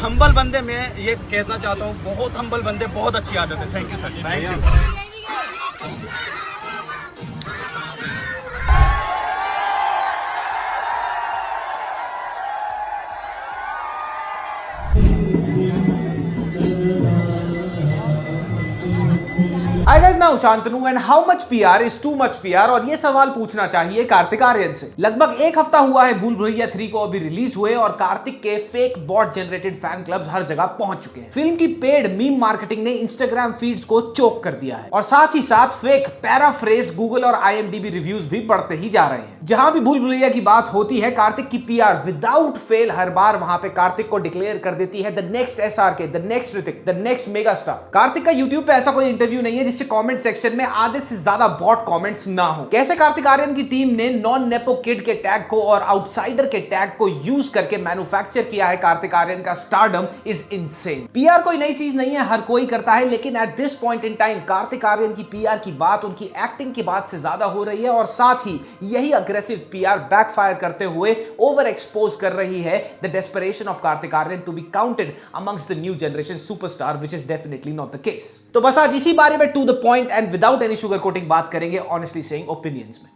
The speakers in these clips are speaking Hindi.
हम्बल बंदे में ये कहना चाहता हूँ, बहुत हम्बल बंदे, बहुत अच्छी आदत है। Thank you sir, thank you. Hi guys, मैं हूं Shantanu and how much PR is too much PR. और ये सवाल पूछना चाहिए कार्तिक आर्यन से। लगभग एक हफ्ता हुआ है भूल भुलैया 3 को अभी रिलीज हुए और कार्तिक के fake bot generated fan clubs हर जगह पहुंच चुके हैं। फिल्म की पेड मीम मार्केटिंग ने इंस्टाग्राम फीड्स को चोक कर दिया है और साथ ही साथ फेक पैराफ्रेज्ड गूगल और IMDb रिव्यूज भी बढ़ते ही जा रहे हैं। जहां भी भूल भुलैया की बात होती है, कार्तिक की पीआर विदाउट फेल हर बार वहां पे कार्तिक को डिक्लेयर कर देती है the next SRK, the next Hrithik, the next mega star. Kartik का यूट्यूब पे ऐसा कोई इंटरव्यू नहीं है जिससे कमेंट सेक्शन में आधे से ज्यादा बॉट कमेंट्स ना हो। कैसे कार्तिक आर्यन की टीम ने नॉन नेपो किड के टैग को और आउटसाइडर के टैग को यूज करके मैन्युफैक्चर किया है कार्तिक आर्यन का स्टारडम इज इनसेन। पीआर कोई नई चीज नहीं है, हर कोई करता है, लेकिन at this point in time Kartik Aaryan की पीआर की बात उनकी एक्टिंग की बात से ज्यादा हो रही है और साथ ही यही अग्रेसिव पीआर बैकफायर करते हुए ओवर एक्सपोज कर रही है the desperation of Kartik Aaryan to be counted amongst the new generation superstar, which is definitely not the case. तो बस आज इसी बारे में to the point and without any sugar coating बात करेंगे, ऑनेस्टली सेइंग ओपिनियंस में।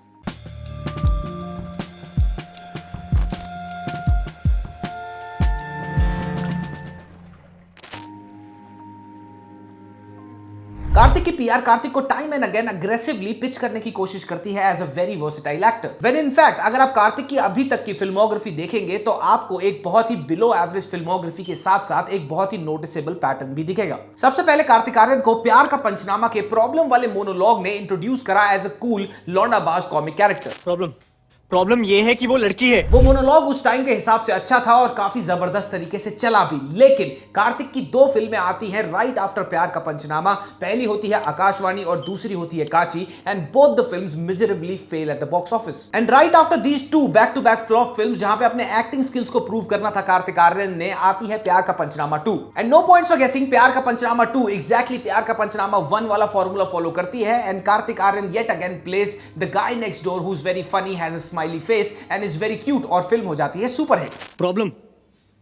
कार्तिक की पीआर कार्तिक को time and again aggressively pitch करने की कोशिश करती है as a very versatile actor. When in fact अगर आप कार्तिक की अभी तक की फिल्मोग्राफी देखेंगे तो आपको एक बहुत ही बिलो एवरेज फिल्मोग्राफी के साथ साथ एक बहुत ही नोटिसेबल पैटर्न भी दिखेगा। सबसे पहले कार्तिक आर्यन को प्यार का पंचनामा के प्रॉब्लम वाले मोनोलॉग ने इंट्रोड्यूस करा एज अ कूल लौंडाबाज कॉमिक कैरेक्टर। प्रॉब्लम ये है कि वो लड़की है। वो मोनोलॉग उस टाइम के हिसाब से अच्छा था और काफी जबरदस्त तरीके से चला भी। लेकिन कार्तिक की 2 फिल्में आती हैं राइट आफ्टर प्यार का पंचनामा। पहली होती है आकाशवाणी और दूसरी होती है Kaanchi, and both the films miserably fail at the box office. And right after these 2 back to back flop films जहां पे अपने एक्टिंग स्किल्स को प्रूव करना था कार्तिक आर्यन ने, आती है Pyaar Ka Punchnama 2। And no points for guessing, Pyaar Ka Punchnama 2 exactly प्यार का पंचनामा 1 वाला फॉर्मूला फॉलो करती है। And Kartik Aaryan yet again place the guy next door who is very funny, has a smiley face and is very cute, और फिल्म हो जाती है सुपरहिट।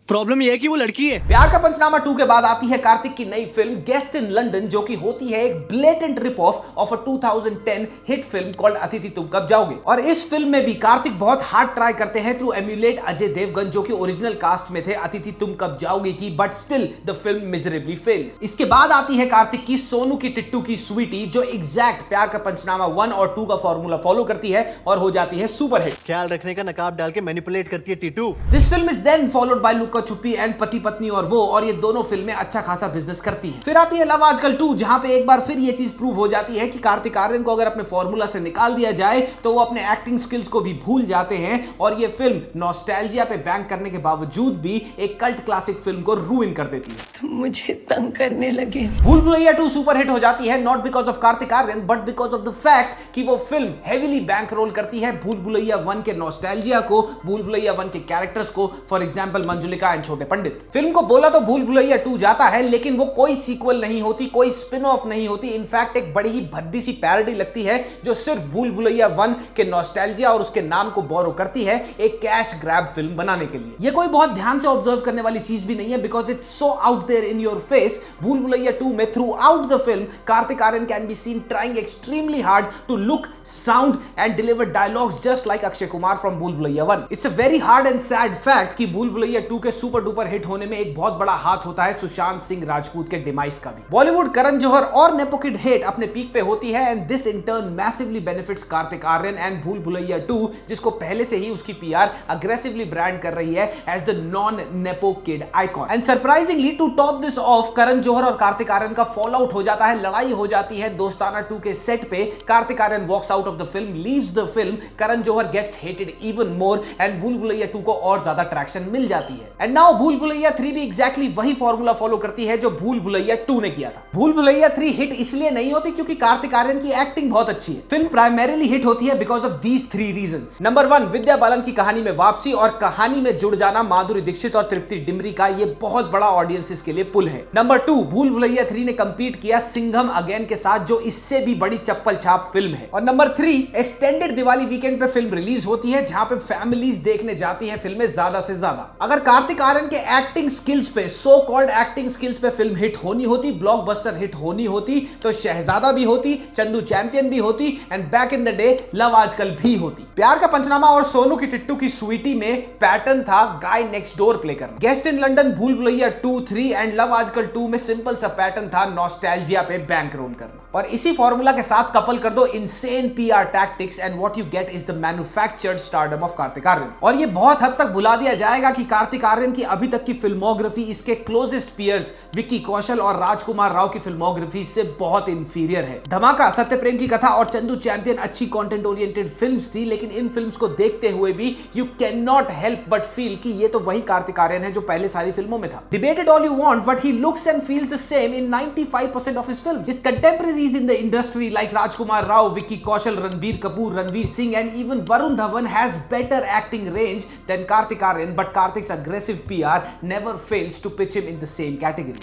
प्रॉब्लम ये है कि वो लड़की है। प्यार का पंचनामा 2 के बाद आती है कार्तिक की नई फिल्म गेस्ट इन लंदन, जो कि होती है एक blatant rip of a 2010 hit film called अतिथि तुम कब जाओगे। और इस फिल्म में भी कार्तिक बहुत हार्ड ट्राई करते हैं टू एम्यूलेट अजय देवगन, जो कि ओरिजिनल कास्ट में थे अतिथि तुम कब जाओगे की, but still the film miserably fails. इसके बाद आती है कार्तिक की सोनू की टिट्टू की स्वीटी, जो एग्जैक्ट प्यार का पंचनामा 1 और 2 का फॉर्मूला फॉलो करती है और हो जाती है सुपरहिट। ख्याल रखने का नकाब डाल के मैनिपुलेट करती है Titu. This film is then followed by Luka Chuppi and पति पत्नी और वो, और ये दोनों फिल्में अच्छा खासा बिजनेस करती हैं। फिर आती है लव आजकल 2, जहां पे एक बार फिर ये चीज प्रूव हो जाती है कि कार्तिक आर्यन को अगर अपने फॉर्मूला से निकाल दिया जाए तो वो अपने एक्टिंग स्किल्स को भी भूल जाते हैं, और ये फिल्म नॉस्टैल्जिया पे बैंक करने के बावजूद भी एक कल्ट क्लासिक फिल्म को रूइन कर देती है। तुम मुझे तंग करने लगे। भूल भुलैया 2 सुपरहिट हो जाती है not because of Kartik Aaryan but because of the fact कि वो फिल्म हेवीली बैंक रोल करती है भूल भुलैया 1 के नॉस्टैल्जिया को, भूल भुलैया 1 के कैरेक्टर्स को, फॉर एग्जांपल मंजुलिका एंड छोटे पंडित। फिल्म को बोला तो भूल भुलैया 2 जाता है, लेकिन वो कोई सीक्वल नहीं होती, कोई स्पिन ऑफ नहीं होती। इनफैक्ट एक बड़ी ही भद्दी सी पैरोडी लगती है जो सिर्फ भूल भुलैया 1 के नॉस्टैल्जिया और उसके नाम को बोरो करती है एक कैश ग्रैब फिल्म बनाने के लिए। ये कोई बहुत ध्यान से ऑब्जर्व करने वाली चीज भी नहीं है because it's so out there in your face. Bhool Bhulaiyaa 2 में throughout the film Kartik Aaryan can be seen trying extremely hard to look, sound and deliver dialogues just like Akshay Kumar from Bhool Bhulaiyaa 1। It's a very hard and sad fact कि भूल भुलैया 2 के सुपर डुपर हिट होने में एक बहुत बड़ा हाथ होता है सुशांत सिंह राजपूत के डिमाइस का भी। बॉलीवुड करण जौहर और नेपो किड हिट अपने पीक पे होती है and this in turn massively benefits Kartik Aaryan and Bhool Bhulaiyaa 2, जिसको पहले से ही उसकी पीआर अग्रेसिवली ब्रांड कर रही है as the non nepo kid icon. And surprisingly to top this off, Karan Johar और कार्तिक आर्यन का फॉल आउट हो जाता है, लड़ाई हो जाती है दोस्ताना 2 के सेट पे। Kartik Aaryan walks out of the film, leaves the film, Karan Johar gets hated even more and Bhool Bhulaiyaa 2 को और ज्यादा ट्रैक्शन मिल जाती है। एंड नाउ भूल भुलैया 3 भी एग्जैक्टली वही फॉर्मूला फॉलो करती है जो भूल भुलैया 2 ने किया था। भूल भुलैया 3 हिट इसलिए नहीं होती क्योंकि कार्तिक आर्यन की एक्टिंग बहुत अच्छी है। फिल्म प्राइमरीली हिट होती है because of these 3 reasons. Number 1, Vidya Balan की कहानी में वापसी और कहानी में जुड़ जाना माधुरी दीक्षित और तृप्ति डिमरी का, ये बहुत बड़ा ऑडियंसेस के लिए पुल है। नंबर 2, भूल भुलैया 3 ने कंपीट किया सिंघम अगेन के साथ, जो इससे भी बड़ी चप्पल छाप फिल्म है। और नंबर 3, एक्सटेंडेड दिवाली वीकेंड पे फिल्म रिलीज होती है जहां पे फैमिलीज देखने जाती हैं फिल्में ज्यादा से ज्यादा। अगर कार्तिक कार्तिक आर्यन के एक्टिंग स्किल्स पे, सो कॉल्ड एक्टिंग स्किल्स पे फिल्म हिट होनी होती, ब्लॉकबस्टर हिट होनी होती तो शहजादा भी होती, चंदू चैंपियन भी होती and back in the day love आजकल भी होती। प्यार का पंचनामा और सोनू की टिट्टू की स्वीटी में पैटर्न था गाय नेक्स्ट डोर प्ले करना। गेस्ट इन लंदन, भूल भुलैया 2, 3 एंड लव आजकल 2 में सिंपल सा पैटर्न था नॉस्टैल्जिया पे बैंक रोल करना। और इसी फॉर्मूला के साथ कपल कर दो insane PR tactics and what you get is the manufactured stardom of Kartik Aaryan. और ये बहुत हद तक भुला दिया जाएगा कि कार्तिक आर्यन की अभी तक की फिल्मोग्राफी इसके क्लोजेस्ट पीयर्स विक्की कौशल और राजकुमार राव की फिल्मोग्राफी से बहुत इंफीरियर है। धमाका, सत्य प्रेम की कथा और चंदू चैंपियन अच्छी कंटेंट ओरिएंटेड फिल्म्स थी, लेकिन इन फिल्म्स को देखते हुए भी you can not help but feel कि ये तो वही कार्तिक आर्यन है जो पहले सारी फिल्मों में था। Debated all you want but he looks and feels the same in 95% of his films. His कंटेम्परेरीज in the industry like Rajkumar Rao, Vicky Kaushal, Ranbir Kapoor, Ranveer Singh and even Varun Dhawan has better acting range than Kartik Aaryan, but Kartik's aggressive PR never fails to pitch him in the same category.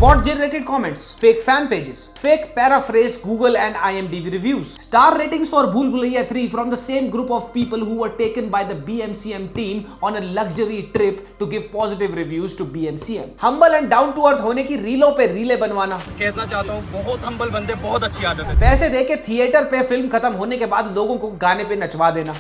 Bot generated comments, fake fan pages, fake paraphrased Google and IMDb reviews, star ratings for Bhool Bhulaiya 3 from the same group of people who were taken by the BMCM team on a luxury trip to give positive reviews to BMCM. Humble and down to earth होने की रीलों पे रीले बनवाना। कहना चाहता हूँ बहुत हम्बल बंदे, बहुत अच्छी आदत है। पैसे देके थिएटर पे फिल्म खत्म होने के बाद लोगों को गाने पे नचवा देना।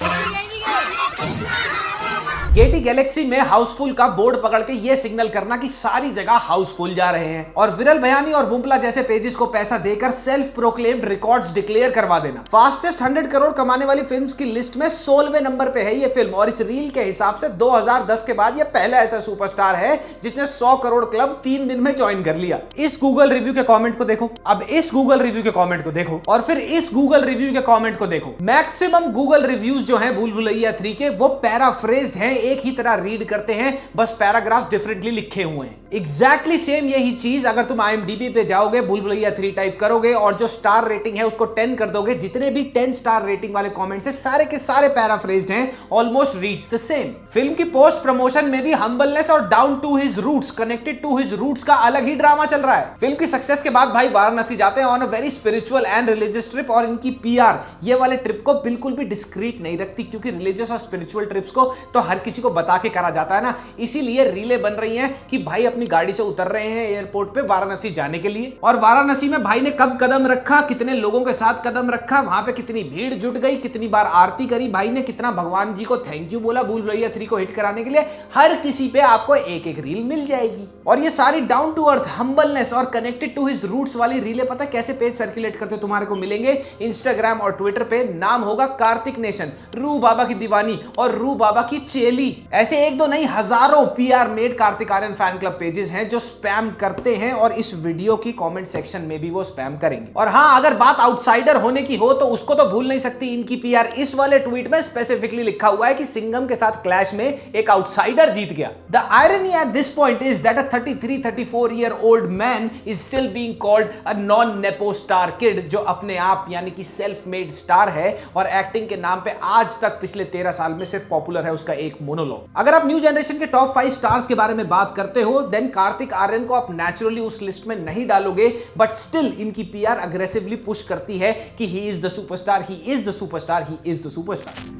गेटी गैलेक्सी में हाउसफुल का बोर्ड पकड़ के ये सिग्नल करना कि सारी जगह हाउसफुल जा रहे हैं, और विरल भयानी और वुम्पला जैसे पेजेस को पैसा देकर सेल्फ प्रोक्लेम्ड रिकॉर्ड्स डिक्लेयर करवा देना। फास्टेस्ट 100 करोड़ कमाने वाली फिल्म्स की लिस्ट में 16वें नंबर पे है ये फिल्म, और इस रील के हिसाब से 2010 के बाद ये पहला ऐसा सुपरस्टार है जिसने 100 करोड़ क्लब 3 दिन में ज्वाइन कर लिया। इस गूगल रिव्यू के कॉमेंट को देखो, अब इस गूगल रिव्यू के कॉमेंट को देखो, और फिर इस गूगल रिव्यू के कॉमेंट को देखो। मैक्सिमम गूगल रिव्यूज जो है भूल भुलैया 3 के वो पैराफ्रेज्ड हैं, एक ही तरह रीड करते हैं, बस पैराग्राफ्स डिफरेंटली लिखे हुए हैं। एग्जैक्टली सेम यही चीज अगर तुम IMDb पे जाओगे, भूल भुलैया 3 टाइप करोगे और जो स्टार रेटिंग है उसको 10 कर दोगे, जितने भी 10 स्टार रेटिंग वाले कमेंट्स हैं सारे के सारे पैराफ्रेज्ड हैं, almost reads the same. Film की पोस्ट प्रमोशन में भी हम्बलनेस और down to his roots, connected to his roots का अलग ही ड्रामा चल रहा है। फिल्म की सक्सेस के बाद भाई वाराणसी जाते हैं on a very spiritual and religious trip, और इनकी PR ये वाले ट्रिप को बिल्कुल भी डिस्क्रीट नहीं रखती, क्योंकि रिलीजियस और स्पिरिचुअल ट्रिप्स को तो हर किसी को बता के करा जाता है ना, इसीलिए रीले बन रही हैं कि भाई अपनी गाड़ी से उतर रहे हैं एयरपोर्ट पे वाराणसी जाने के लिए, और वाराणसी में भाई ने कब कदम रखा, कितने लोगों के साथ कदम रखा, वहां पे कितनी भीड़ जुट गई, कितनी बार आरती करी भाई ने, कितना भगवान जी को थैंक यू बोला भूल भुलैया 3 को हिट कराने के लिए, हर किसी पे आपको एक एक रील मिल जाएगी। और ये सारी डाउन टू अर्थ, हम्बलनेस और कनेक्टेड टू हिज रूट्स वाली रीले पता कैसे पेज सर्कुलेट करते तुम्हारे को मिलेंगे इंस्टाग्राम और ट्विटर पे, नाम होगा कार्तिक नेशन, रू बाबा की दीवानी और रू बाबा की चेली। ऐसे एक दो नहीं हजारों PR made Kartik Aaryan fan club pages हैं जो स्पैम करते हैं, और इस वीडियो की कमेंट सेक्शन में भी वो स्पैम करेंगे। और हाँ, अगर बात आउटसाइडर होने की हो तो उसको तो भूल नहीं सकती इनकी PR। इस वाले ट्वीट में स्पेसिफिकली लिखा हुआ है कि सिंघम के साथ क्लैश में एक आउटसाइडर जीत गया। The irony eight this point is that a 33-34 year old man is still being called a non nepo star kid, जो अपने आप यानी कि सेल्फ मेड स्टार है और एक्टिंग के नाम पे आज तक पिछले 13 साल में सिर्फ पॉपुलर है उसका एक मोनोलॉग। अगर आप न्यू जनरेशन के टॉप 5 स्टार्स के बारे में बात करते हो, देन कार्तिक आर्यन को आप नेचुरली उस लिस्ट में नहीं डालोगे, बट स्टिल इनकी PR अग्रेसिवली पुश करती है कि he is the superstar, he is the superstar, he is the superstar.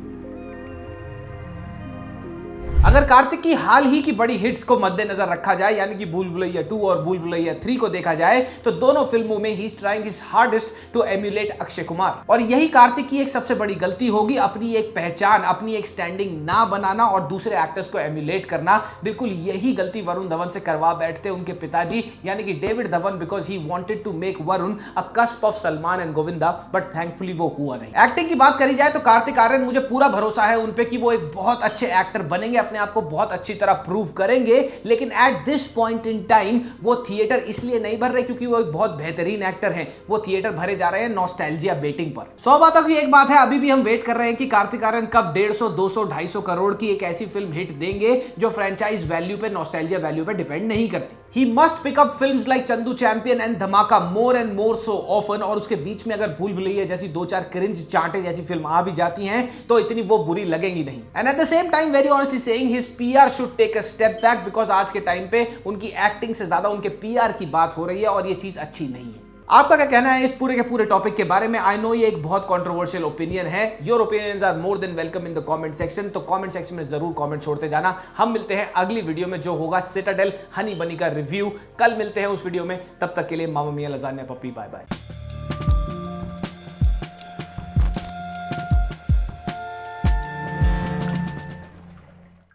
अगर कार्तिक की हाल ही की बड़ी हिट्स को मद्देनजर रखा जाए, यानी कि भूल भुलैया 2 और भूल भुलैया 3 को देखा जाए, तो दोनों फिल्मों में ही is trying his hardest to emulate Akshay Kumar, और यही कार्तिक की एक सबसे बड़ी गलती होगी, अपनी एक पहचान, अपनी एक स्टैंडिंग ना बनाना और दूसरे एक्टर्स को एम्यूलेट करना। बिल्कुल यही गलती वरुण धवन से करवा बैठते उनके पिताजी यानी कि David Dhawan, because he wanted to make Varun a cusp of Salman and Govinda, but thankfully वो हुआ नहीं। एक्टिंग की बात करी जाए तो कार्तिक आर्यन, मुझे पूरा भरोसा है उन पे कि वो एक बहुत अच्छे एक्टर बनेंगे, अपने आप को बहुत अच्छी तरह प्रूव करेंगे, लेकिन at this point in time वो थिएटर इसलिए नहीं भर रहे क्योंकि वो एक बहुत बेहतरीन एक्टर हैं, वो थिएटर भरे जा रहे हैं नॉस्टैल्जिया बेटिंग पर। 100 बातों की एक बात है, अभी भी हम वेट कर रहे हैं कि कार्तिक आर्यन कब 150, 200, 250 करोड़ की एक ऐसी फिल्म हिट देंगे जो फ्रेंचाइज वैल्यू पे, नॉस्टैल्जिया वैल्यू पे डिपेंड नहीं करती। He must pick up films like Chandu Champion and Dhamaka more and more so often, और उसके बीच में अगर भूल भुलैया जैसी 2-4 क्रिंज चांटे जैसी फिल्म आ भी जाती हैं तो इतनी वो बुरी लगेंगी नहीं। And at the same time very honestly saying his PR should take a step back, because आज के टाइम पे उनकी एक्टिंग से ज्यादा उनके PR की बात हो रही है और ये चीज अच्छी नहीं है। आपका क्या कहना है इस पूरे के पूरे टॉपिक के बारे में? आई नो ये एक बहुत कंट्रोवर्शियल ओपिनियन है। Your opinions are more than welcome in the comment section. तो कमेंट सेक्शन में जरूर कमेंट छोड़ते जाना। हम मिलते हैं अगली वीडियो में जो होगा सिटाडेल हनी बनी का रिव्यू। कल मिलते हैं उस वीडियो में। तब तक के लिए मामा मियां लजानिया पप्पी बाय बाय।